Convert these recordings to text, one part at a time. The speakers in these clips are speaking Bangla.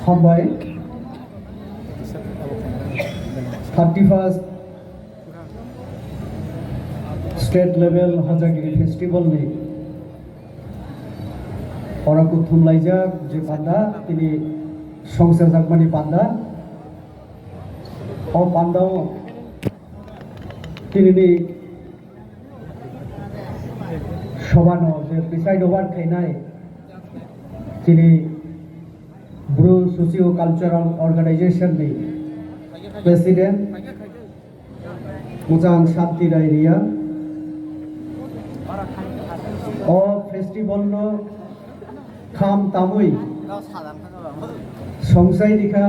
हामबाय 31st स्टेट लेवल हाजागिरि फेस्टिवल नि अराकु थुनलाइजाक जे पान्दा तिनि संसार जागमानि पान्दा ओ पान्दाओ तिनि सबानो जे प्रिसाइड ओभार खाइनाय तिनि ब्रु सोशियो कल्चरल अर्गानाइजेशन नि प्रेसिडेंट मोजां शांति रायरिया ओ फेस्टिवल नो खाम तामुई संसाई दिखा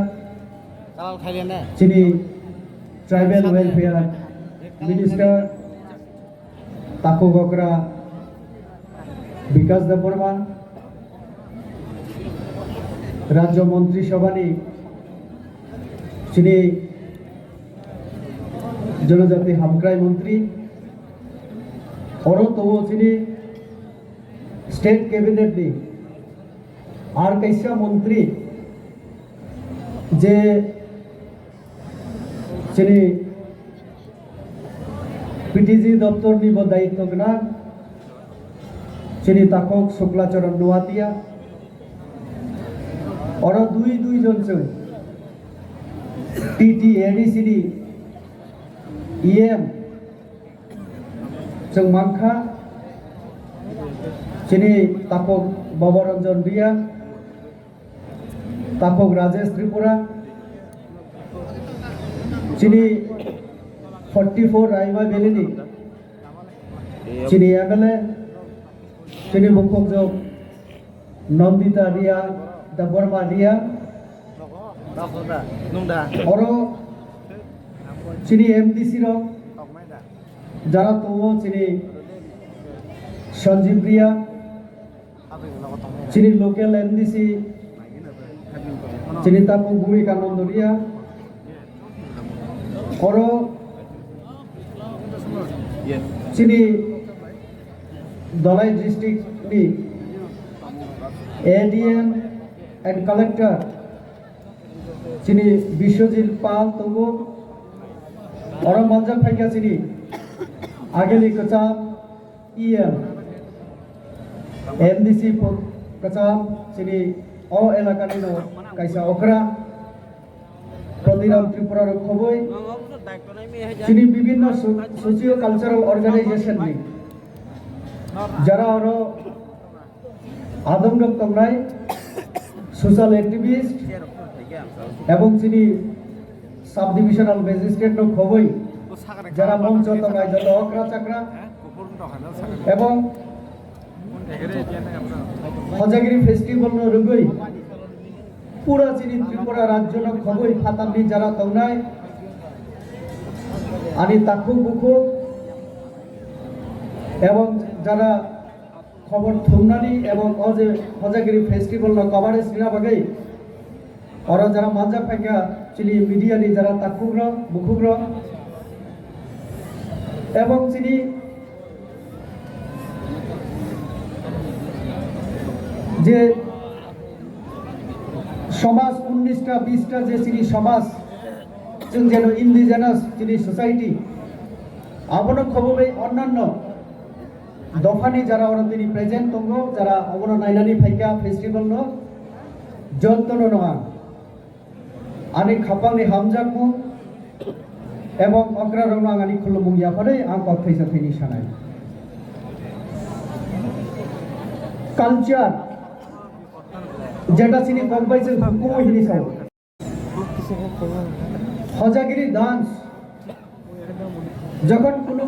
चिनी ट्राइबल वेलफेयर मिनिस्टर ताको गकरा विकास देवबर्मा राज्य मंत्री सभानी चिनी जनजाति हामक्राई मंत्री और तो चिनी स्टेट कैबिनेट नि और कैसा मंत्री जे चिनी पीटीजी दफ्तर नि दायित्व गोनां चिनी ताकक शुक्लाचरण नुवातिया और दुई जन जों टीटी एडीसीडी ईएम जों मांखा चिनी ताकक बाबारंजन रिया ताकक राजेश त्रिपुरा चिनी 44 रायमा बेलिनी चिनी एमएलए चिनी मुखक जो नंदिता रिया देवबर्मा रिया और चिनी एमडीसी रो जरा तो चिनी संजीव रिया चिनी लोकल एमडीसी चिनी ताकु भूमिका नंदरिया और चिनी दलाई डिस्ट्रिक्ट नि एडीएम एंड कलेक्टर चिनी विश्वजीत पाल तंगो और मंजा फाइका चिनी आगेली कचाम ईएम एमडीसी कचाम चिनी ओ एलाकानि नो काइसा ओकरा प्रतिराम त्रिपुरा खबई चिनी विभिन्न सोशियो कल्चरल अर्गानाइजेशन नि जरा और आदमगम तंगनाय सोशल एक्टिविस्ट एवं चिनी सब डिविजनल मैजिस्ट्रेट नो खबई जरा मंच तंगाय जत अक्रा चक्रा एवं हजागिरि फेस्टिवल नो रुगई पूरा चिनी त्रिपुरा राज्य नो खबई फातानि जरा तंगनाय आनी ताकु बुकु एवं जरा खबर थुमनानी एवं अजे हजागिरि फेस्टिवल नो कवरेज निना बागै और जरा मांजा फाइका चिनी मीडिया नि जरा ताकुग्र बुकुग्र एवं चिनी जे समाज 19टा 20टा जे चिनी समाज जों जेन इंडिजिनास चिनी सोसाइटी आबनो खबबै अन्नान्य दफानि जरा और तिनी प्रेजेंट दंगो जरा अबनो नायनानि फाइका फेस्टिवल नो जन्तनो नङा आनि खापांनि हामजाकु एवं अग्रा रंना आनि खुलुमुं याफादै आं कथैसा थैनि सानाय कल्चर जेटा चिनी बम्बाई जों हुकुम हिनि साव हजागिरि डांस जखन कुनु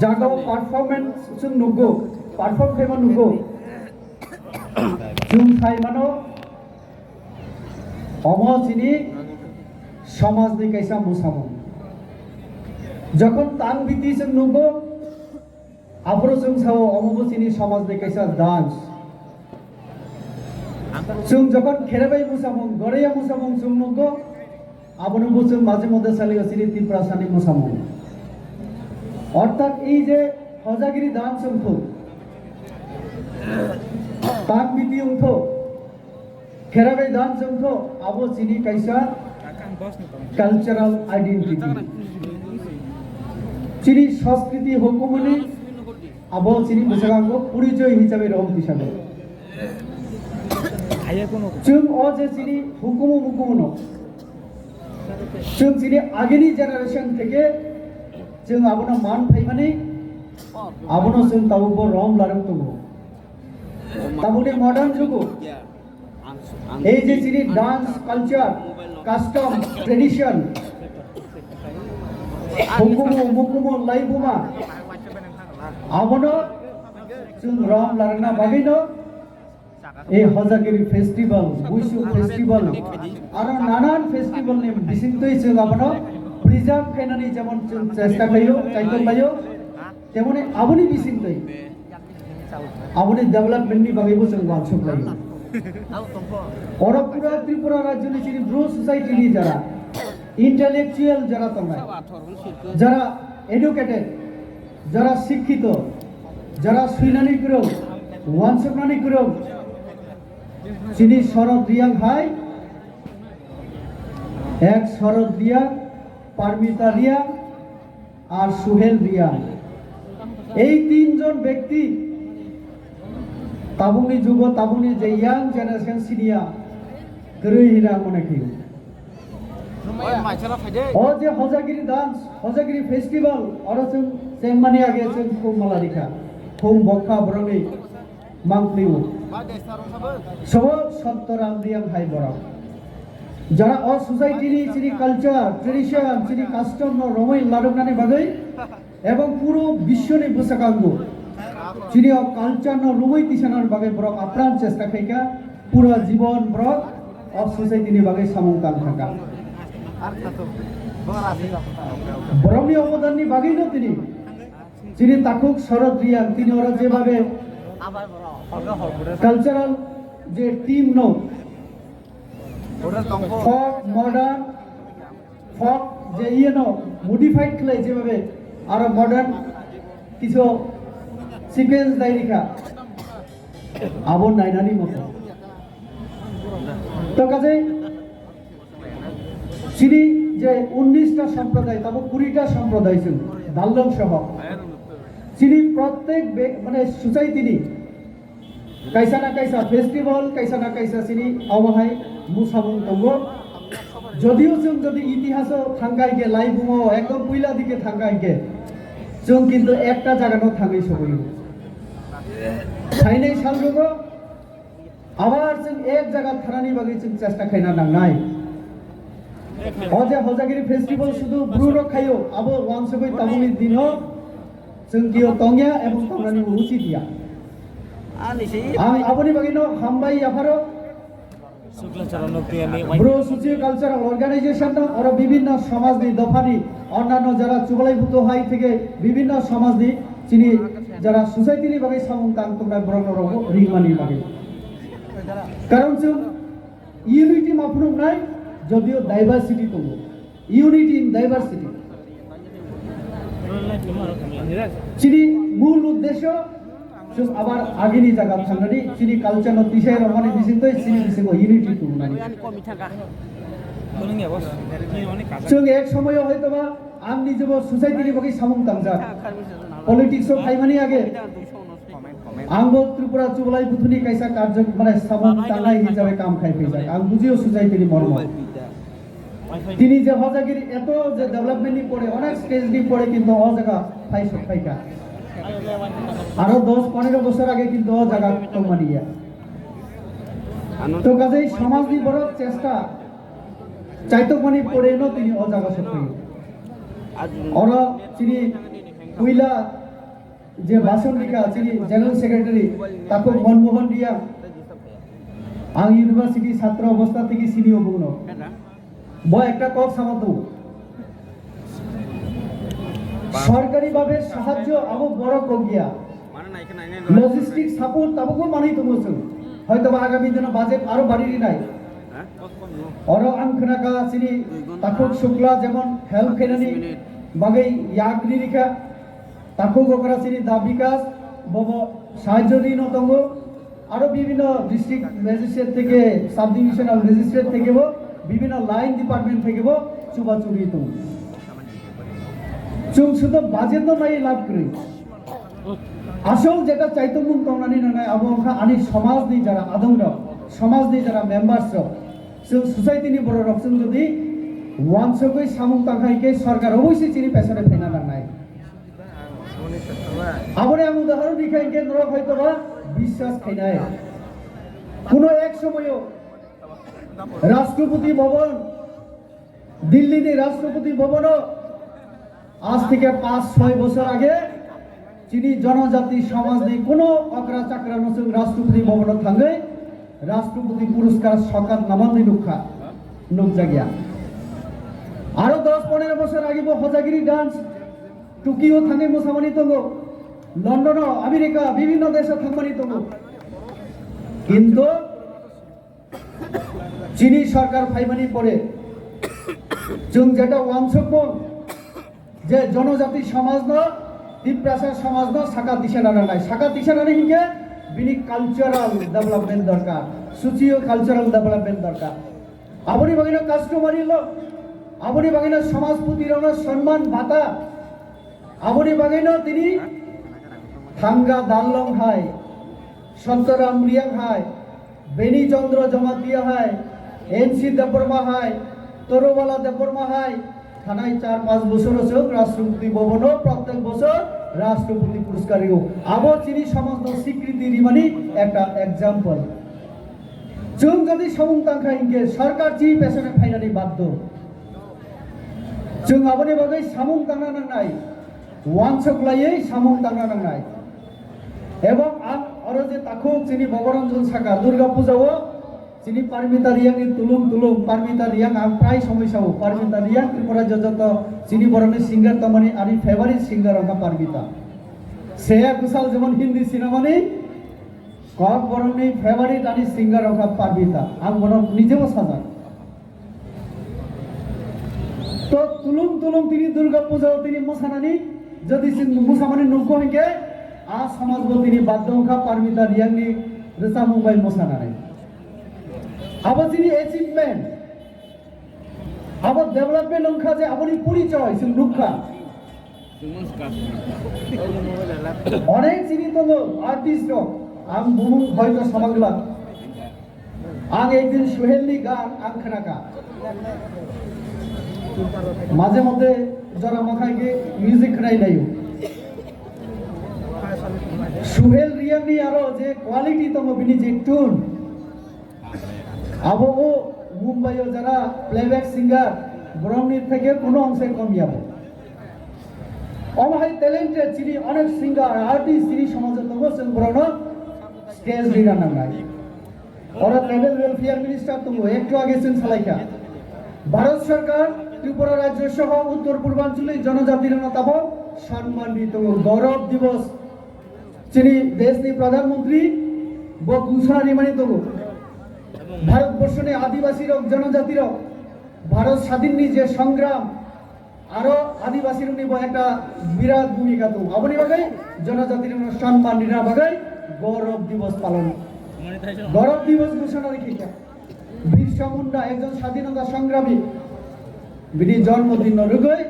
जागाव परफॉर्मेंस जों नुगो परफॉर्म खायमा नुगो जों खायमानो अमा चिनी समाज नि कैसा मुसामो जखन तां बिति जों नुगो आब्रो जों साव अमबो चिनी समाज नि कैसा डांस जों जखन खेराबाई मुसामो गरेया मुसामो जों नुगो आबनो बोसोर माঝে মধ্যে চালিয়ে চিনি ত্রিপুরা সানি মুসামো অর্থাৎ এই যে हजागिरि दान जोंखौ ताक बिति उंखौ खेराबै दान जोंखौ आबो चिनि काइसा কালচারাল আইডেন্টিটি চিনি সংস্কৃতি হুকুমনি আবো চিনি বসাগাঙ্গ পরিচয় হিসাবে রং হিসাবে जों अ जे चिनि हुकुमु मुकुमुनो जों चिनि आगेनि जेनारेशन থেকে जों आबोनो मान फाइमानि आबोनो जों ताबो रं लारं दङ ताबोनि मडार्न जुगु এই যে চিনি ডান্স কালচার কাস্টম ট্রেডিশন हुकुमु मुकुमु लाइबुमा आबोनो जों रं लारना बागैनो এই হজাগিরি ফেস্টিভ্যাল বুইসু ফেস্টিভ্যাল আর নানান ফেস্টিভ্যাল নি বিসিন্তই जों आबोनो প্রিজার্ভ খাইনানি যেমন চেষ্টা খাইও চাইতো লাইও তেমনি আবনি বিসিন্তই আবনি ডেভেলপমেন্টনি বাগैबो जों वार्कशप लायो অরপুরা ত্রিপুরা রাজ্যনি চিনি ব্রু সোসাইটিনি যারা ইন্টেলেকচুয়াল যারা তোমরা যারা এডুকেটেড যারা শিক্ষিত যারা সুইনানি করো ওয়ানসপনানি করো চিনি শরৎ রিয়াং হাই এক শরৎ রিয়াং পারমিতা রিয়াং আর সুহেল রিয়াং এই তিনজন ব্যক্তি তাবুনি যুগ তাবুনি যে ইয়াং জেনারেশন সিনিয়া গরৈ হিরা মনে কি ও যে হজাগিরি ডান্স হজাগিরি ফেস্টিভ্যাল অরচং চেংমানি আগে চেং খুব মালারিকা খুব বক্কা বরঙি মাংলিউ সব সত্তরাম রিয়াং হাই বড় যারা অ সোসাইটিনি চিনি কালচার ট্রেডিশন চিনি কাস্টম রমই লারুকনানি বাগৈ এবং পুরো বিশ্বনি বসাকাঙ্গ চিনি অ কালচার রুমই তিসানার বাগৈ ব্রক আপ্রাণ চেষ্টা খাইকা পুরো জীবন ব্রক অ সোসাইটিনি বাগৈ সামংকান থাকা বরমনি অবদাননি বাগৈনো তিনি চিনি তাকুক শরৎ রিয়াং তিনি ওরা যেভাবে কালচারাল যে টিম নো ফক মডার্ন ফক যে ইয়ে নো মডিফাইড খেলে যেভাবে আরো মডার্ন কিছু সিকোয়েন্স দেয় রেখা আবর নাইনানি মতো তো কাজে চিনি যে 19টা সম্প্রদায় তবে 20টা সম্প্রদায় ছিল দাল্লং সহ চিনি প্রত্যেক মানে সোসাইটিনি কাইসা না কাইসা ফেস্টিভ্যাল কাইসা না কাইসা চিনি অবহাই মুসামুং দङ যদিও जों যদি ইতিহাসও থাঙ্গাইকে লাইবুমো একদম পয়লা দিকে থাঙ্গাইকে जों কিন্তু একটা জায়গানো থাঙ্গাই সবই ফাইনাই সালগো আবার जों এক জায়গা থানানি বাগै जों চেষ্টা খাইনা নাংনাই অজে হজাগিরি ফেস্টিভ্যাল শুধু ব্রুর খাইও আবো ওয়ানসবই তাবুনি দিন जों কিও তংয়া এবং তংনানি উচি দিয়া আপনি বাগিনো হামবাই আফারো ব্রো সোশিও কালচারাল অর্গানাইজেশন আর বিভিন্ন সমাজনি দফানি অন্যান্য যারা চুবলাইভূত হাই থেকে বিভিন্ন সমাজনি চিনি যারা সোসাইটিনি বাগै সামংতাং তোমরা ব্রং রং রিমানি বাগै কারণ जों ইউনিটি মাফরুম নাই যদিও ডাইভার্সিটি দङ ইউনিটি ইন ডাইভার্সিটি চিনি মূল উদ্দেশ্য जों আবার আগেনি জায়গা থাঙ্গানি চিনি কালচার তিসাই রমানি বিসিন্তই চিনি বিসিগো ইউনিটি তুলনানি जों এক সময় হয়তোবা আম নিজেবো সোসাইটিনি বাগै সামংতাং যা পলিটিক্স ফাইমানি আগে आंबो त्रिपुरा चुबलाई बुथुनि काइसा कार्य মানে সামংতাংলাই হিসাবে কাম খাই ফেই যায় আং বুঝিও সোসাইটিনি মর্ম তিনি যে হজাগিরি এত যে ডেভেলপমেন্টনি পড়ে অনেক স্টেজনি পড়ে কিন্তু অ জায়গা ফাই সখাইকা আরো 10-15 বছর আগে কিন্তু অ জায়গা কমানিয়া তো কাজেই সমাজনি বড় চেষ্টা চাইতো মানে পড়ে ন তিনি অ জায়গা সখাই অর তিনি কইলা যে ভাষণ লিখা তিনি জেনারেল সেক্রেটারি তাকে মনমোহন দিয়া আং ইউনিভার্সিটি ছাত্র অবস্থা থেকে সিনিয়র বুনো ব একটা কক সামাতো সরকারি ভাবে সাহায্য আবো বড় কগিয়া লজিস্টিক সাপোর্ট তাবকো মানি তমছ হয়তো আগামী দিনে বাজেট আরো বাড়িরি নাই অর আং খনাকা চিনি তাকুক শুক্লা যেমন হেল্প খেনানি বাগৈ ইয়াগনি লিখা তাকো গকরা চিনি দা বিকাশ বব সাহায্য ঋণ দङ আরো বিভিন্ন ডিস্ট্রিক্ট ম্যাজিস্ট্রেট থেকে সাব ডিভিশনাল ম্যাজিস্ট্রেট থেকেও বিভিন্ন লাইন ডিপার্টমেন্ট থেকেও চুবা চুরি দङ जों শুধু বাজেট নাই লাভ করি আসল যেটা চাইতমুন তংনানি নানাय আবো আনি সমাজনি যারা আদং রক সমাজনি যারা মেম্বার্স রক जों সোসাইটিনি বড় রক जों যদি ওয়ানসকই সামুং তাংখাইকে সরকার অবশ্যই চিনি পেছনে ফেনা নানাय আবরে আমি উদাহরণ দিখাইকে নরক হয়তোবা বিশ্বাস খাইনায় কোনো এক সময়ও রাষ্ট্রপতি ভবন দিল্লিতে রাষ্ট্রপতি ভবনও আজ থেকে 5-6 বছর আগে চিনি জনজাতি সমাজ নেই কোনো অকরা চাকরা নসুং রাষ্ট্রপতি ভবন থাঙ্গে রাষ্ট্রপতি পুরস্কার সকাল নামান্দি নুখা নুক জাগিয়া আরো 10-15 বছর আগে Hojagiri dance Tokyo থাঙ্গে মোসামানি তঙ্গ London America বিভিন্ন দেশে থাঙ্গানি তঙ্গ কিন্তু চিনি সরকার ফাইমানি পরে जों যেটা ওয়ানসকম যে জনজাতি সমাজ ন দিপ্রাসার সমাজ ন সাকা দিশা নাই সাকা দিশা নাই হিংকে বিনি কালচারাল ডেভেলপমেন্ট দরকার সোশিও কালচারাল ডেভেলপমেন্ট দরকার আবরি বাগিনা কাস্টমারি লো আবরি বাগিনা সমাজ প্রতিরণ সম্মান ভাতা আবরি বাগিনা তিনি থাঙ্গা দাললং হাই সন্তরাম রিয়াং হাই বেনি চন্দ্র জমাতিয়া হাই এনসি দেববর্মা হাই তরুবালা দেববর্মা হাই থানায় 4-5 বছর আছে রাষ্ট্রপতি ভবন প্রত্যেক বছর রাষ্ট্রপতি পুরস্কারও আবো চিনি সমাজ স্বীকৃতি রিমানি একটা এক্সাম্পল जों যদি সামুং তাংখা ইনকে সরকার চি পেছনে ফাইনালি বাধ্য जों আবনি বাগै সামুং তাংনা নাংনাই ওয়ানসকলাयै সামুং তাংনা নাংনাই এবং আরো যে তাকো চিনি ভগরঞ্জন শাখা দুর্গা পূজাও চিনি পারমিতা রিয়াংনি তুলুং তুলুং পারমিতা রিয়াং আং প্রায় সমস্যাও পারমিতা রিয়াং ত্রিপুরা যত চিনি বরণি সিঙ্গার তমানি আনি ফেভারিট সিঙ্গার অঙ্কা পারমিতা শ্রেয়া ঘোষাল যেমন হিন্দি সিনেমানি কক বরণি ফেভারিট আনি সিঙ্গার অঙ্কা পারমিতা আং বরং নিজেও সাজা তো তুলুং তুলুং তিনি দুর্গা পূজাও তিনি মোসানানি যদি মোসামানি নুকো হিংকে আ সমাজগো তিনি বাধ্য অঙ্কা পারমিতা রিয়াংনি রেসা মুম্বাই মোসানানি আবার তিনি অ্যাচিভমেন্ট আবার ডেভেলপমেন্ট অংখা যে আপনি পরিচয় সে লুক্ষা অনেক চিনি তো আর্টিস্ট আম বুমুং হয়তো সমাগলা আং একদিন সোহেলনি গান আং খানাকা মাঝে মধ্যে যারা মাখাইকে মিউজিক খানাই নাই সোহেল রিয়াংনি আরো যে কোয়ালিটি তম বিনি যে টুন আবো মুম্বাইও যারা প্লেব্যাক সিঙ্গার ব্রহ্মনীর থেকে কোনো অংশে কমিয়াবো অমাহাই ট্যালেন্টেড চিনি অনেক সিঙ্গার আর্টিস্ট চিনি সমাজে তবু जों ব্রহ্ম স্টেজ লিডার নাংনাই ওরা ট্রাইবেল ওয়েলফেয়ার মিনিস্টার তবু একটু আগে जों সালাইকা ভারত সরকার ত্রিপুরা রাজ্য সহ উত্তর পূর্বাঞ্চলে জনজাতির তাবো সম্মান দিত গৌরব দিবস চিনি দেশনি প্রধানমন্ত্রী ব ঘোষণা রিমানি তবু ভারতবর্ষ নিয়ে আদিবাসী জনজাতির ভারত স্বাধীন যে সংগ্রাম আরো আদিবাসীর নিব একটা বিরাট ভূমিকা তো আপনি বাগাই জনজাতির সম্মান নিরা বাগাই গৌরব দিবস পালন গৌরব দিবস ঘোষণা রেখেছে বিরসা মুন্ডা একজন স্বাধীনতা সংগ্রামী বিনি জন্মদিন রুগই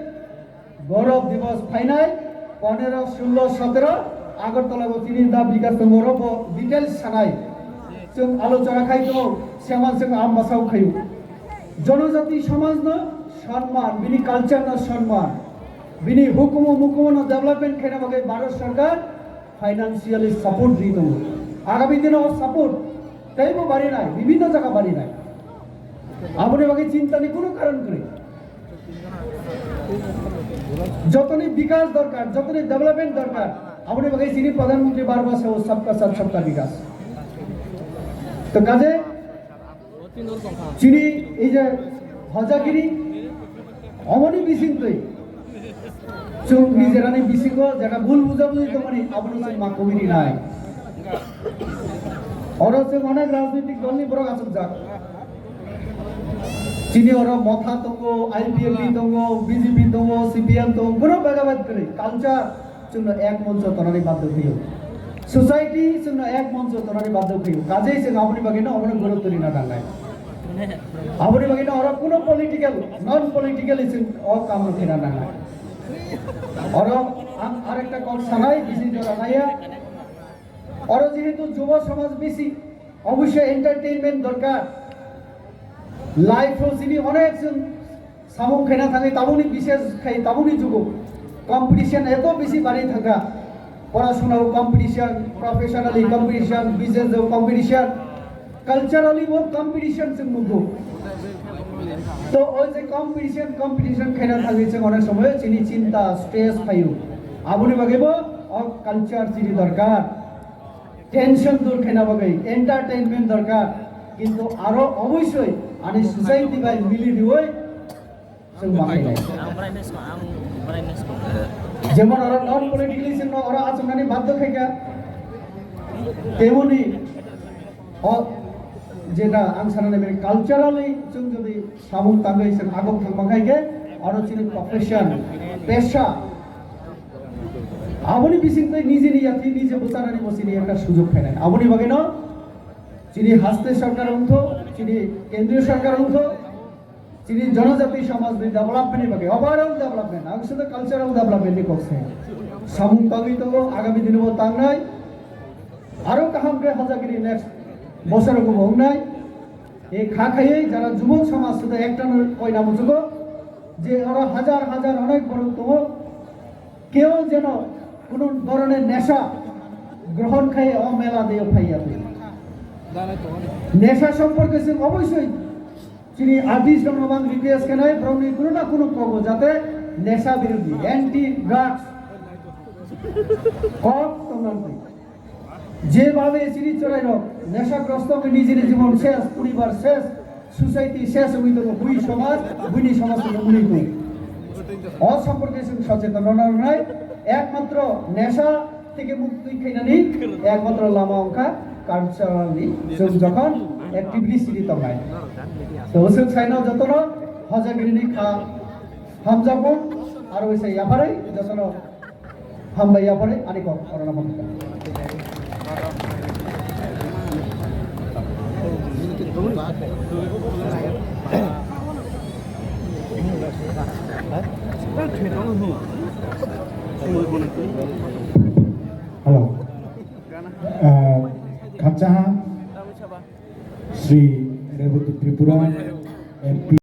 গৌরব দিবস ফাইনাল 15, 16, 17 আগরতলা তিনি দা বিকাশ গৌরব ডিটেলস সানাই जों आलोचना खाइतो समाज जों आम भाषाव खायो जनजाति समाज न सम्मान बिनि कालचार न सम्मान बिनि हुकुम मुकुम न डेभलपमेंट खाइना बागै भारत सरकार फाइनान्शियली सपोर्ट दी दङ आगामी दिनाव सपोर्ट तैबो बारि नाय विभिन्न जायगा बारि नाय आबनि बागै चिन्तानि कोनो कारण करे যতনি বিকাশ দরকার যতনি ডেভেলপমেন্ট দরকার আবনি বাগै যিনি প্রধানমন্ত্রী বারবার সে सबका साथ सबका विकास তো কাজে চিনি এই যে হজাগিরি অমনি বিসিংতই চুং নিজেরানি বিসিং যেটা ভুল বুঝাবুঝি তো মানে আপনি মা কবিরি নাই অরচ অনেক রাজনৈতিক দল নি বড় আসুক যাক চিনি ওর মথা দङ আইপিএলপি দङ বিজেপি দङ সিপিএম দङ পুরো বেগাবাদ করে কালচার जोंनो एक मंच तनानै बाध्य फैयो सोसाइटी जोंनो एक मंच तनानै बाध्य फैयो काजै जों आबोनि बागैनो अबनो गुरुत्व दिना नांनाय आबोनि बागैनो अरा कुनो पलिटिकल नन पलिटिकली जों अ काम फैना नांनाय अरा आं आरेकटा कल सानाय बिसि जरानाया अरा जेहेतु युव समाज बेसी अवश्य एंटारटेनमेंट दरकार लाइफ जिनि अनेक जों सामु खायना थाङै ताबुनि बिशेष खाय ताबुनि जुगो कम्पिटिशन एत बेसी बाराय थाखा पढ़ाशोनाव competition professionally competition business competition culturally वो कम्पिटिशन जों नुगो तो ओइ जे कम्पिटिशन खायना थाङै जों अनेक समय जिनि चिंता स्ट्रेस फायो आबुनि बागैबो अ कल्चर जिनि दरकार टेंशन दूर खायना बागै एंटारटेनमेंट दरकार किन्तु आरो अवश्य आनि सोसाइटी बाय मिलि दिवै जों बाहायनाय जेमन अरा नन पलिटिकली जों अरा आचमनानै बाध्य खायगा तेमनि अ जेना आं साननाय बे कालचाराली जों जुदि सामु तांगै जों आगम थांबाखायगे आरो जिनि प्रोफेशन पेशा आबुनि बिसिंतै निजेनि याति निजे बोचानानै बसिनि একটা সুযোগ फायनाय आबुनि बागैनो जिनि हास्ते सरकार अंथ जिनि केंद्रीय सरकार अंथ जिनि जनजाति समाज डेभलपमेंटनि बागै ओभारअल डेभलपमेंट आं शुद्ध कालचाराल डेभलपमेंटनि कसे सामु तांगै तो आगामी दिनाव तांनाय आरो काहाम बे हाजागिरि नेक्स्ट বছরকো বংনাই এই খাখাयै যারা যুবক সমাজ শুধু একটা কয়না বুঝুগো যে ওরা হাজার হাজার অনেক বড় তো কেউ যেন কোনো ধরনের নেশা গ্রহণ খায় অমেলা দিয়ে ফাইয়া নেশা সম্পর্কে সে অবশ্যই যিনি আর্টিস্ট রমবাং রিকোয়েস্ট কেনায় ব্রহ্মী কোনো না কোনো কব যাতে নেশা বিরোধী অ্যান্টি ড্রাগস কম তোমরা যেভাবে সিরিজ চড়াইল নেশাগ্রস্ত নিজের জীবন শেষ পরিবার শেষ সোসাইটি শেষ হইত বুই সমাজ বুইনি সমাজ উন্নীত অসম্পর্কে সচেতন নয় একমাত্র নেশা থেকে মুক্তি খাইনানি একমাত্র লামা অঙ্কা কালচারালি जों যখন অ্যাক্টিভলি সিরিজ তমায় তো जों সাইনাव যতন হজাগিরিনি খা হামজাবো আর ওইসে ইয়াপারে যতন হামবা ইয়াপারে আনিক করোনা মন্ত্রী Halo, Kacaha Sri Rebutu Tripura MP